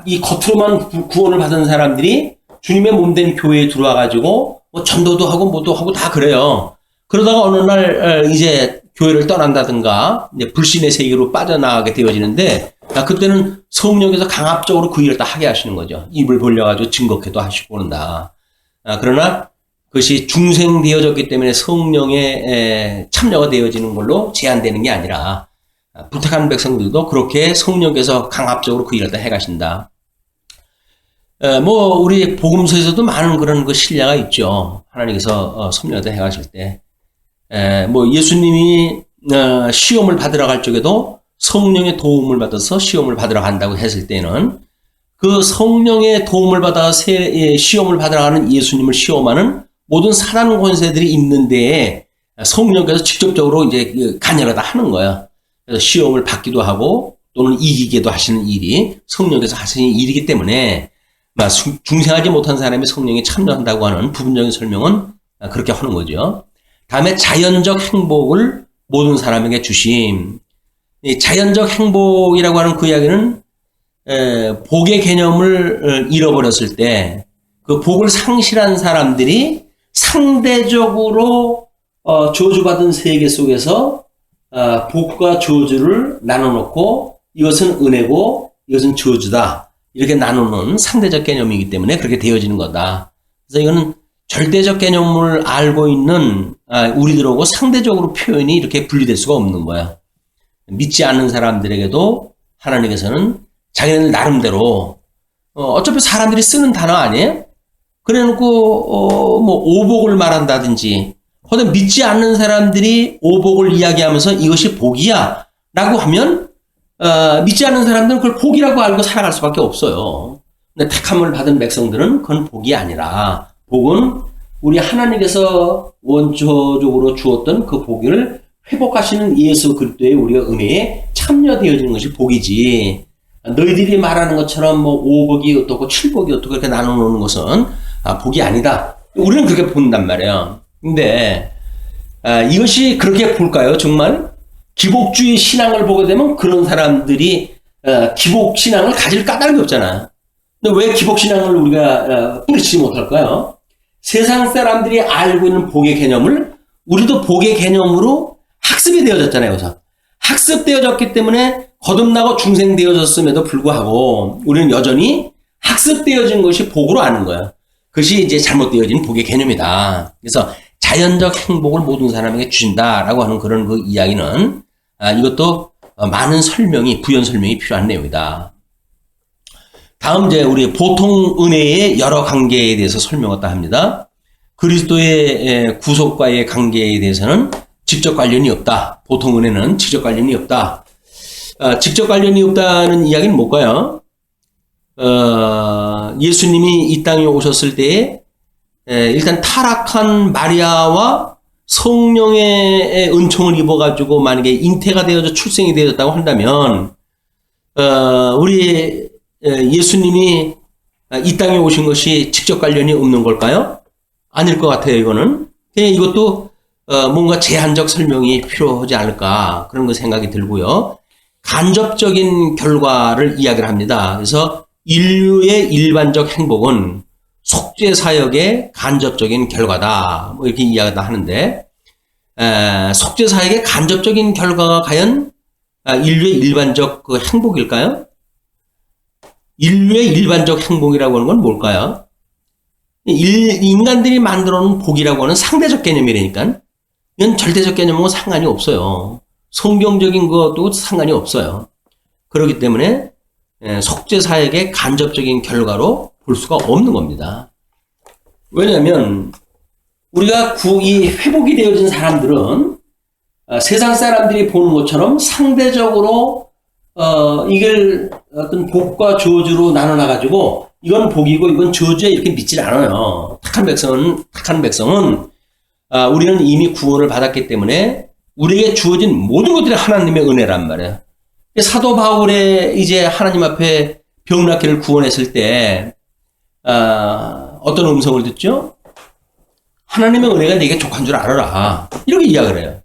이 겉으로만 구원을 받은 사람들이 주님의 몸된 교회에 들어와 가지고 뭐 전도도 하고 뭐도 하고 다 그래요. 그러다가 어느 날 이제 교회를 떠난다든가 이제 불신의 세계로 빠져나가게 되어지는데 그때는 성령께서 강압적으로 그 일을 다 하게 하시는 거죠. 입을 벌려가지고 증거케도 하시고 그런다. 그러나 그것이 중생되어졌기 때문에 성령의 참여가 되어지는 걸로 제한되는 게 아니라 부탁하는 백성들도 그렇게 성령께서 강압적으로 그 일을 다 해가신다. 뭐 우리 복음서에서도 많은 그런 그 신뢰가 있죠. 하나님께서 섭리하다 해가실 때. 뭐 예수님이 시험을 받으러 갈 적에도 성령의 도움을 받아서 시험을 받으러 간다고 했을 때는 그 성령의 도움을 받아 시험을 받으러 가는 예수님을 시험하는 모든 사단 권세들이 있는데 성령께서 직접적으로 이제 관여를 하는 거야. 그래서 시험을 받기도 하고 또는 이기게도 하시는 일이 성령께서 하시는 일이기 때문에 중생하지 못한 사람이 성령에 참여한다고 하는 부분적인 설명은 그렇게 하는 거죠. 다음에 자연적 행복을 모든 사람에게 주심. 이 자연적 행복이라고 하는 그 이야기는 복의 개념을 잃어버렸을 때 그 복을 상실한 사람들이 상대적으로 저주받은 세계 속에서 복과 저주를 나눠놓고 이것은 은혜고 이것은 저주다. 이렇게 나누는 상대적 개념이기 때문에 그렇게 되어지는 거다. 그래서 이거는 절대적 개념을 알고 있는 우리들하고 상대적으로 표현이 이렇게 분리될 수가 없는 거야. 믿지 않는 사람들에게도 하나님께서는 자기네들 나름대로 어차피 사람들이 쓰는 단어 아니에요? 그래놓고 뭐 오복을 말한다든지 혹은 믿지 않는 사람들이 오복을 이야기하면서 이것이 복이야 라고 하면 믿지 않는 사람들은 그걸 복이라고 알고 살아갈 수밖에 없어요. 근데 택함을 받은 백성들은 그건 복이 아니라 복은 우리 하나님께서 원초적으로 주었던 그 복을 회복하시는 예수 그리스도의 우리가 은혜에 참여되어지는 것이 복이지. 너희들이 말하는 것처럼 뭐 5복이 어떻고 7복이 어떻고 이렇게 나눠놓는 것은 복이 아니다. 우리는 그렇게 본단 말이에요. 근데 이것이 그렇게 볼까요? 정말? 기복주의 신앙을 보게 되면 그런 사람들이 기복 신앙을 가질 까닭이 없잖아. 근데 왜 기복 신앙을 우리가 뿌리치지 못할까요? 세상 사람들이 알고 있는 복의 개념을 우리도 복의 개념으로 학습이 되어졌잖아요. 그래서 학습되어졌기 때문에 거듭나고 중생되어졌음에도 불구하고 우리는 여전히 학습되어진 것이 복으로 아는 거예요. 그것이 이제 잘못되어진 복의 개념이다. 그래서 자연적 행복을 모든 사람에게 주신다라고 하는 그런 그 이야기는 이것도 많은 설명이 부연 설명이 필요한 내용이다. 다음 이제 우리 보통 은혜의 여러 관계에 대해서 설명했다 합니다. 그리스도의 구속과의 관계에 대해서는 직접 관련이 없다. 보통 은혜는 직접 관련이 없다. 직접 관련이 없다는 이야기는 뭘까요? 예수님이 이 땅에 오셨을 때에 일단 타락한 마리아와 성령의 은총을 입어가지고 만약에 잉태가 되어져 출생이 되어졌다고 한다면 우리 예수님이 이 땅에 오신 것이 직접 관련이 없는 걸까요? 아닐 것 같아요. 이거는 그냥 이것도 뭔가 제한적 설명이 필요하지 않을까 그런 거 생각이 들고요. 간접적인 결과를 이야기를 합니다. 그래서 인류의 일반적 행복은 속죄 사역의 간접적인 결과다. 뭐 이렇게 이야기를 하는데, 속죄 사역의 간접적인 결과가 과연 인류의 일반적 그 행복일까요? 인류의 일반적 행복이라고 하는 건 뭘까요? 인간들이 만들어 놓은 복이라고 하는 상대적 개념이라니까. 이건 절대적 개념하고 상관이 없어요. 성경적인 것도 상관이 없어요. 그렇기 때문에 속죄 사역의 간접적인 결과로 볼 수가 없는 겁니다. 왜냐하면 우리가 이 회복이 되어진 사람들은 세상 사람들이 보는 것처럼 상대적으로 이걸 어떤 복과 저주로 나눠놔가지고 이건 복이고 이건 저주야 이렇게 믿질 않아요. 택한 백성은 우리는 이미 구원을 받았기 때문에 우리에게 주어진 모든 것들이 하나님의 은혜란 말이에요. 사도 바울의 이제 하나님 앞에 병나기를 구원했을 때 어떤 음성을 듣죠? 하나님의 은혜가 내게 족한 줄 알아라. 이렇게 이야기를 해요.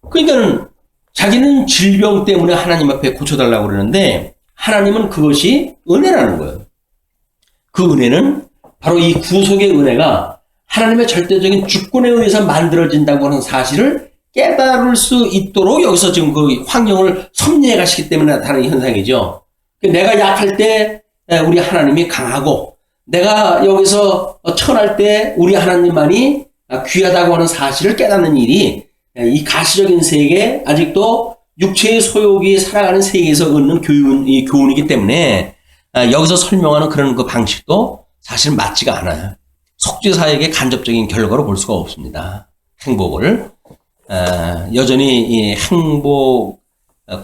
그러니까는 자기는 질병 때문에 하나님 앞에 고쳐달라고 그러는데 하나님은 그것이 은혜라는 거예요. 그 은혜는 바로 이 구속의 은혜가 하나님의 절대적인 주권에 의해서 만들어진다고 하는 사실을 깨달을 수 있도록 여기서 지금 그 환경을 섭리해 가시기 때문에 나타나는 현상이죠. 내가 약할 때 우리 하나님이 강하고 내가 여기서 천할 때 우리 하나님만이 귀하다고 하는 사실을 깨닫는 일이 이 가시적인 세계, 아직도 육체의 소욕이 살아가는 세계에서 얻는 교훈이기 때문에 여기서 설명하는 그런 그 방식도 사실 맞지가 않아요. 속죄 사역의 간접적인 결과로 볼 수가 없습니다. 행복을 여전히 이 행복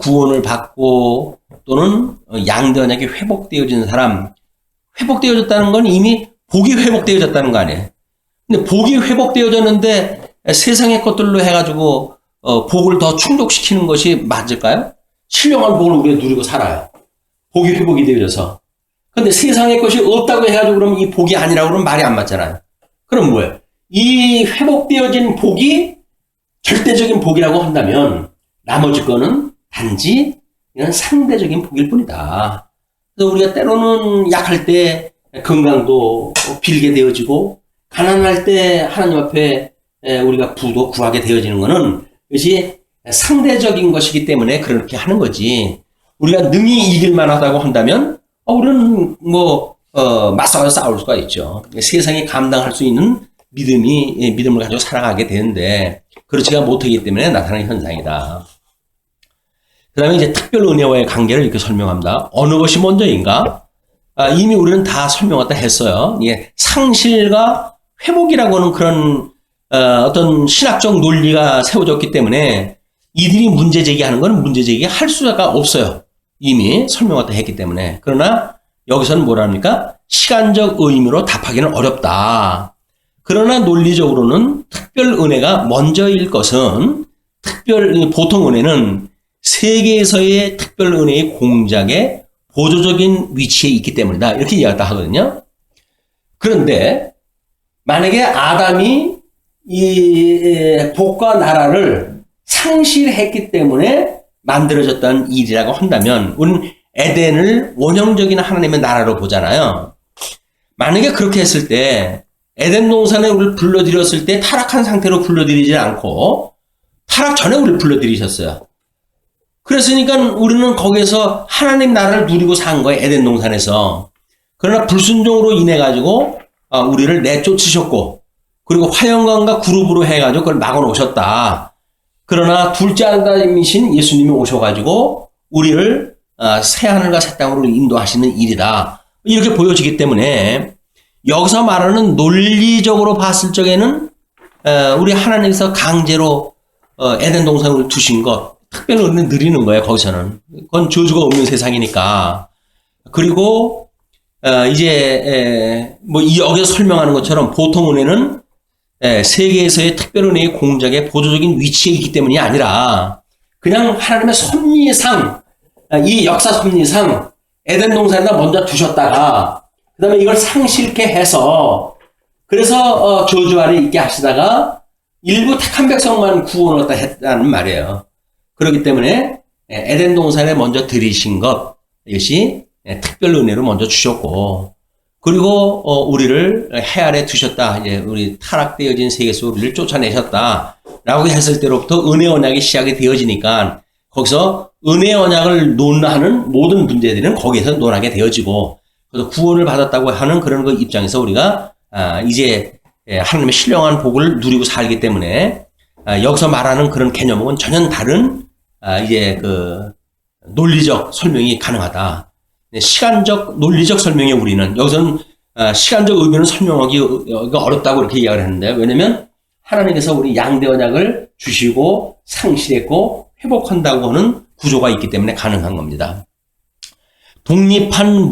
구원을 받고 또는 양전하게 회복되어진 사람, 회복되어졌다는 건 이미 복이 회복되어졌다는 거 아니에요. 근데 복이 회복되어졌는데 세상의 것들로 해가지고 복을 더 충족시키는 것이 맞을까요? 신령한 복을 우리가 누리고 살아요. 복이 회복이 되어져서. 근데 세상의 것이 없다고 해가지고 그러면 이 복이 아니라고 그러면 말이 안 맞잖아요. 그럼 뭐예요? 이 회복되어진 복이 절대적인 복이라고 한다면 나머지 거는 단지 이런 상대적인 복일 뿐이다. 그래서 우리가 때로는 약할 때 건강도 빌게 되어지고 가난할 때 하나님 앞에 우리가 부도 구하게 되어지는 것은 이것이 상대적인 것이기 때문에 그렇게 하는 거지. 우리가 능히 이길만 하다고 한다면 우리는 맞서서 싸울 수가 있죠. 세상이 감당할 수 있는 믿음을 가지고 살아가게 되는데 그렇지가 못하기 때문에 나타나는 현상이다. 그 다음에 이제 특별 은혜와의 관계를 이렇게 설명합니다. 어느 것이 먼저인가? 이미 우리는 다 설명했다 했어요. 상실과 회복이라고 하는 그런 어떤 신학적 논리가 세워졌기 때문에 이들이 문제 제기하는 건 문제 제기할 수가 없어요. 이미 설명했다 했기 때문에. 그러나 여기서는 뭐랍니까? 시간적 의미로 답하기는 어렵다. 그러나 논리적으로는 특별 은혜가 먼저일 것은 보통 은혜는 세계에서의 특별 은혜의 공작의 보조적인 위치에 있기 때문이다. 이렇게 이야기를 하거든요. 그런데 만약에 아담이 이 복과 나라를 상실했기 때문에 만들어졌던 일이라고 한다면 우리는 에덴을 원형적인 하나님의 나라로 보잖아요. 만약에 그렇게 했을 때 에덴 동산에 우리를 불러들였을 때 타락한 상태로 불러들이지 않고 타락 전에 우리를 불러들이셨어요. 그랬으니까 우리는 거기에서 하나님 나라를 누리고 산 거예요. 에덴 동산에서. 그러나 불순종으로 인해 가지고 우리를 내쫓으셨고 그리고 화영광과 그룹으로 해가지고 그걸 막아놓으셨다. 그러나 둘째 아담이신 예수님이 오셔가지고 우리를 새하늘과 새 땅으로 인도하시는 일이다. 이렇게 보여지기 때문에 여기서 말하는 논리적으로 봤을 적에는 우리 하나님께서 강제로 에덴 동산을 두신 것 특별히 은혜 누리는 거예요. 거기서는 그건 저주가 없는 세상이니까. 그리고 이제 여기서 설명하는 것처럼 보통 은혜는 세계에서의 특별 은혜의 공작의 보조적인 위치에 있기 때문이 아니라 그냥 하나님의 섭리상 이 역사 섭리상 에덴 동산에다 먼저 두셨다가 그 다음에 이걸 상실케 해서 그래서 저주 아래 있게 하시다가 일부 택한 백성만 구원을 했다는 말이에요. 그렇기 때문에 에덴 동산에 먼저 들이신 것, 이것이 특별 은혜로 먼저 주셨고, 그리고 우리를 해 아래 두셨다. 이제 우리 타락되어진 세계 속으로 우리를 쫓아내셨다. 라고 했을 때로부터 은혜 언약이 시작이 되어지니까 거기서 은혜 언약을 논하는 모든 문제들은 거기에서 논하게 되어지고, 그래서 구원을 받았다고 하는 그런 그 입장에서 우리가 이제 하나님의 신령한 복을 누리고 살기 때문에 여기서 말하는 그런 개념은 전혀 다른 이제 그 논리적 설명이 가능하다. 시간적 논리적 설명에 우리는 여기서는 시간적 의미는 설명하기 어렵다고 이렇게 이야기를 했는데, 왜냐면 하나님께서 우리 양대 언약을 주시고 상실했고 회복한다고 하는 구조가 있기 때문에 가능한 겁니다. 독립한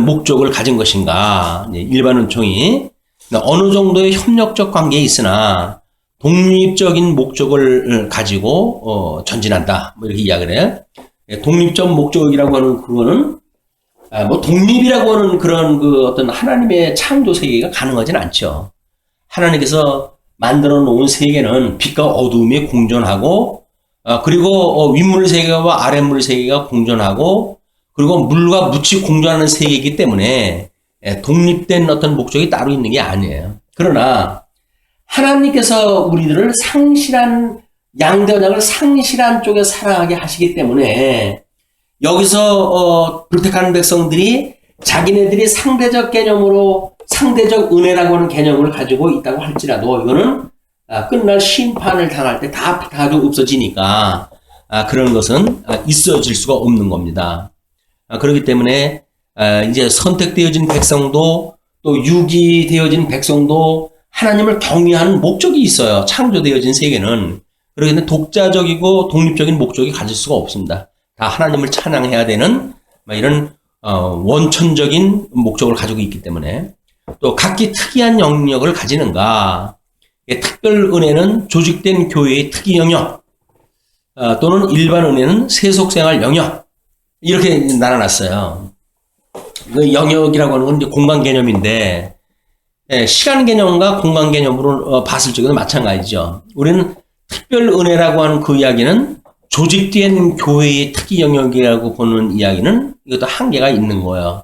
목적을 가진 것인가? 일반 은총이 어느 정도의 협력적 관계에 있으나 독립적인 목적을 가지고 전진한다. 뭐 이렇게 이야기를 해요. 독립적 목적이라고 하는 그거는 뭐 독립이라고 하는 그런 그 어떤 하나님의 창조 세계가 가능하진 않죠. 하나님께서 만들어 놓은 세계는 빛과 어두움이 공존하고, 그리고 윗물 세계와 아랫물 세계가 공존하고, 그리고 물과 묻이 공존하는 세계이기 때문에 독립된 어떤 목적이 따로 있는 게 아니에요. 그러나 하나님께서 우리들을 상실한 양대 언약을 상실한 쪽에 살아가게 하시기 때문에 여기서 불택하는 백성들이 자기네들이 상대적 개념으로 상대적 은혜라고 하는 개념을 가지고 있다고 할지라도 이거는 끝날 심판을 당할 때 다 없어지니까 그런 것은 있어질 수가 없는 겁니다. 그렇기 때문에 이제 선택되어진 백성도 또 유기되어진 백성도 하나님을 경외하는 목적이 있어요. 창조되어진 세계는. 그렇기 때문에 독자적이고 독립적인 목적이 가질 수가 없습니다. 다 하나님을 찬양해야 되는 이런 원천적인 목적을 가지고 있기 때문에, 또 각기 특이한 영역을 가지는가. 특별 은혜는 조직된 교회의 특이 영역, 또는 일반 은혜는 세속생활 영역, 이렇게 나눠놨어요. 그 영역이라고 하는 건 이제 공간 개념인데, 시간 개념과 공간 개념으로 봤을 적에도 마찬가지죠. 우리는 특별 은혜라고 하는 그 이야기는 조직된 교회의 특이 영역이라고 보는 이야기는 이것도 한계가 있는 거예요.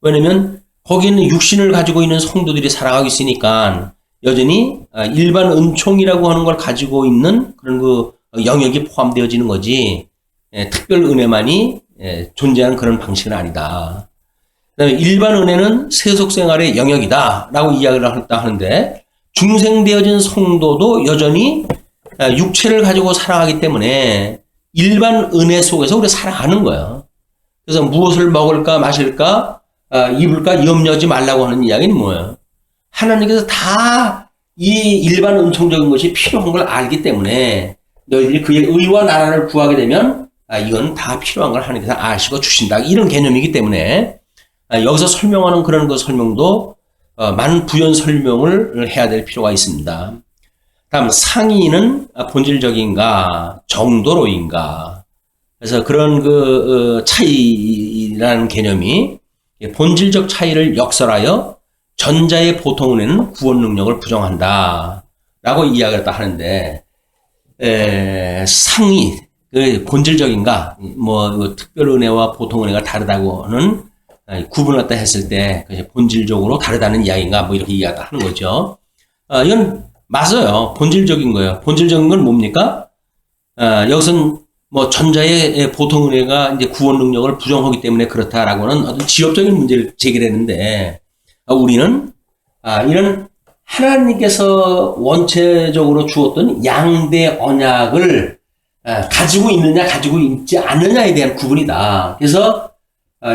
왜냐면 거기는 육신을 가지고 있는 성도들이 살아가고 있으니까 여전히 일반 은총이라고 하는 걸 가지고 있는 그런 그 영역이 포함되어지는 거지, 특별 은혜만이 존재하는 그런 방식은 아니다. 그다음에 일반 은혜는 세속 생활의 영역이다 라고 이야기를 했다 하는데, 중생되어진 성도도 여전히 육체를 가지고 살아가기 때문에 일반 은혜 속에서 우리가 살아가는 거예요. 그래서 무엇을 먹을까 마실까 입을까 염려하지 말라고 하는 이야기는 뭐예요? 하나님께서 다 이 일반 은총적인 것이 필요한 걸 알기 때문에 너희들이 그의 의와 나라를 구하게 되면 이건 다 필요한 걸 하나님께서 아시고 주신다, 이런 개념이기 때문에 여기서 설명하는 그런 그 설명도 많은 부연 설명을 해야 될 필요가 있습니다. 다음, 상의는 본질적인가 정도로인가. 그래서 그런 그 차이라는 개념이 본질적 차이를 역설하여 전자의 보통 은혜는 구원 능력을 부정한다 라고 이야기를 하는데, 상의, 그 본질적인가, 뭐 특별 은혜와 보통 은혜가 다르다고는 구분을 갖다 했을 때 본질적으로 다르다는 이야기인가, 뭐 이렇게 이야기를 하는 거죠. 이건 맞아요. 본질적인 거예요. 본질적인 건 뭡니까? 여기서는 뭐 전자의 보통 은혜가 이제 구원 능력을 부정하기 때문에 그렇다라고는 어떤 지엽적인 문제를 제기했는데, 우리는 이런 하나님께서 원체적으로 주었던 양대 언약을 가지고 있느냐 가지고 있지 않느냐에 대한 구분이다. 그래서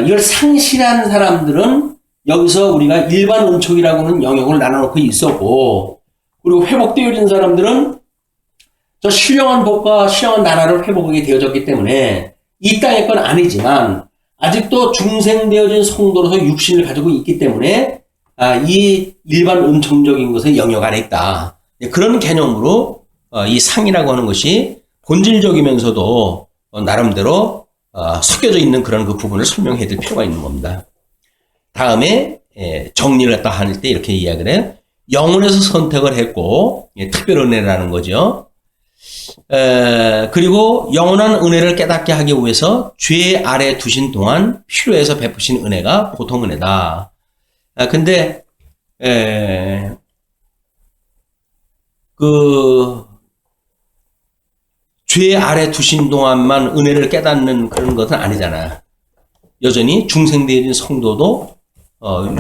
이걸 상실한 사람들은 여기서 우리가 일반 은총이라고 하는 영역을 나눠놓고 있었고, 그리고 회복되어진 사람들은 저 신령한 복과 신령한 나라를 회복하게 되어졌기 때문에 이 땅의 건 아니지만 아직도 중생되어진 성도로서 육신을 가지고 있기 때문에 이 일반 은총적인 것의 영역 안에 있다. 그런 개념으로 이 상이라고 하는 것이 본질적이면서도 나름대로 섞여져 있는 그런 그 부분을 설명해 드릴 필요가 있는 겁니다. 다음에 정리를 했다 할 때 이렇게 이야기를 해요. 영혼에서 선택을 했고, 특별 은혜라는 거죠. 그리고 영원한 은혜를 깨닫게 하기 위해서 죄 아래 두신 동안 필요해서 베푸신 은혜가 보통 은혜다. 근데 죄 아래 두신 동안만 은혜를 깨닫는 그런 것은 아니잖아요. 여전히 중생되어진 성도도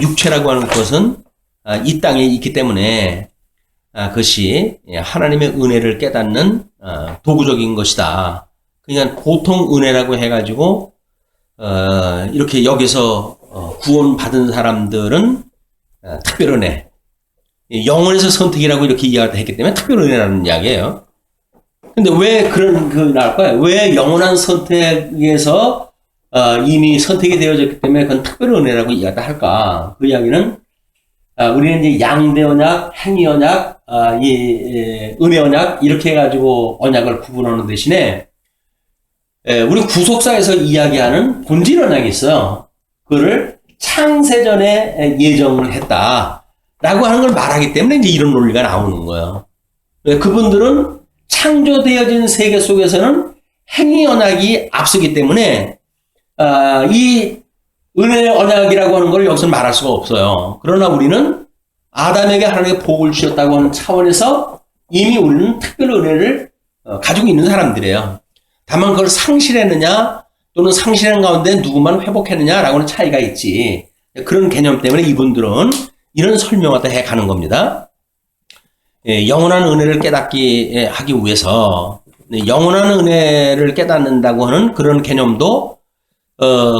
육체라고 하는 것은 이 땅에 있기 때문에 그것이 하나님의 은혜를 깨닫는 도구적인 것이다. 그러니까 보통 은혜라고 해가지고 이렇게 여기서 구원받은 사람들은 특별 은혜, 영원에서 선택이라고 이렇게 이야기했기 때문에 특별 은혜라는 이야기예요. 근데 왜 나올까요? 왜 영원한 선택에서 이미 선택이 되어졌기 때문에 그건 특별 은혜라고 이야기할까? 그 이야기는 우리는 이제 양대 언약, 행위 언약, 은혜 언약 이렇게 해가지고 언약을 구분하는 대신에 우리 구속사에서 이야기하는 본질 언약이 있어요. 그거를 창세전에 예정을 했다라고 하는 걸 말하기 때문에 이제 이런 논리가 나오는 거예요. 그분들은 창조되어진 세계 속에서는 행위 언약이 앞서기 때문에 이 은혜 언약이라고 하는 걸 여기서 말할 수가 없어요. 그러나 우리는 아담에게 하나님의 복을 주셨다고 하는 차원에서 이미 우리는 특별 은혜를 가지고 있는 사람들이에요. 다만 그걸 상실했느냐 또는 상실한 가운데 누구만 회복했느냐라고 하는 차이가 있지. 그런 개념 때문에 이분들은 이런 설명을 해 가는 겁니다. 영원한 은혜를 깨닫게 하기 위해서 영원한 은혜를 깨닫는다고 하는 그런 개념도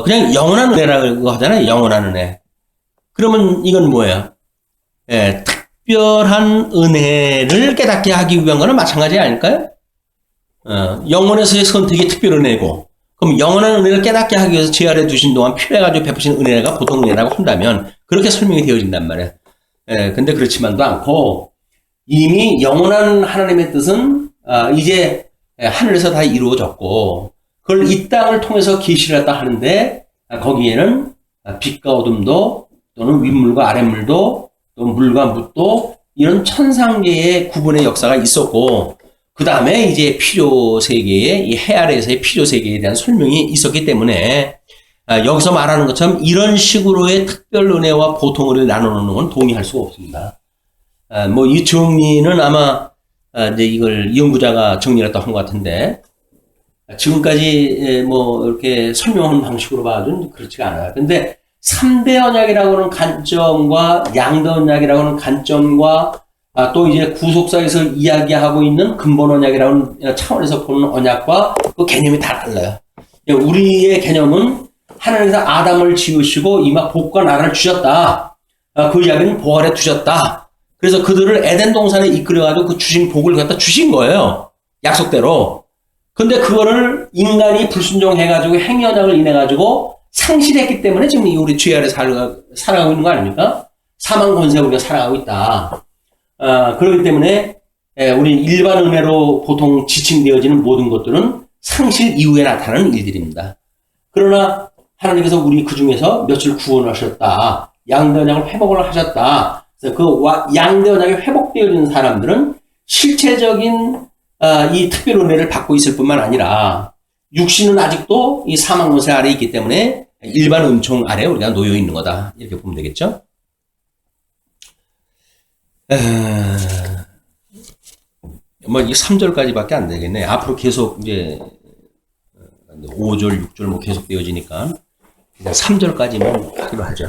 그냥 영원한 은혜라고 하잖아요. 영원한 은혜. 그러면 이건 뭐예요? 특별한 은혜를 깨닫게 하기 위한 거는 마찬가지 아닐까요? 영원에서의 선택이 특별 은혜고, 그럼 영원한 은혜를 깨닫게 하기 위해서 죄 아래 두신 동안 필요해가지고 베푸신 은혜가 보통 은혜라고 한다면 그렇게 설명이 되어진단 말이에요. 근데 그렇지만도 않고 이미 영원한 하나님의 뜻은 이제 하늘에서 다 이루어졌고 그걸 이 땅을 통해서 계시를 했다 하는데 거기에는 빛과 어둠도 또는 윗물과 아랫물도 또 물과 묻도 이런 천상계의 구분의 역사가 있었고 그 다음에 이제 필요 세계의 이 해 아래에서의 필요 세계에 대한 설명이 있었기 때문에 여기서 말하는 것처럼 이런 식으로의 특별 은혜와 보통 은혜를 나누는 건 동의할 수가 없습니다. 뭐 이 정리는 아마 이제 이걸 연구자가 정리를 했다 한 것 같은데 지금까지 뭐 이렇게 설명하는 방식으로 봐도 그렇지가 않아요. 근데 3대 언약이라고 하는 관점과 양대 언약이라고 하는 관점과 또 이제 구속사에서 이야기하고 있는 근본 언약이라고 하는 차원에서 보는 언약과 그 개념이 다 달라요. 우리의 개념은 하나님께서 아담을 지으시고 이마 복과 나라를 주셨다. 그 이야기는 복 아래 두셨다. 그래서 그들을 에덴 동산에 이끌어가지고 그 주신 복을 갖다 주신 거예요. 약속대로. 근데 그거를 인간이 불순종해가지고 행위 언약을 인해가지고 상실했기 때문에 지금 우리 죄 아래 살아가고 있는 거 아닙니까? 사망 권세 우리가 살아가고 있다. 그렇기 때문에 우리 일반 은혜로 보통 지칭되어지는 모든 것들은 상실 이후에 나타나는 일들입니다. 그러나 하나님께서 우리 그 중에서 며칠 구원하셨다. 양대 언약을 회복을 하셨다. 그래서 그 양대 언약이 회복되어진 사람들은 실체적인 이 특별 은혜를 받고 있을 뿐만 아니라 육신은 아직도 이 사망 권세 아래에 있기 때문에 일반 은총 아래에 우리가 놓여 있는 거다. 이렇게 보면 되겠죠. 뭐 이게 3절까지밖에 안 되겠네. 앞으로 계속 이제 5절, 6절 뭐 계속 되어지니까 그냥 3절까지만 하기로 하죠.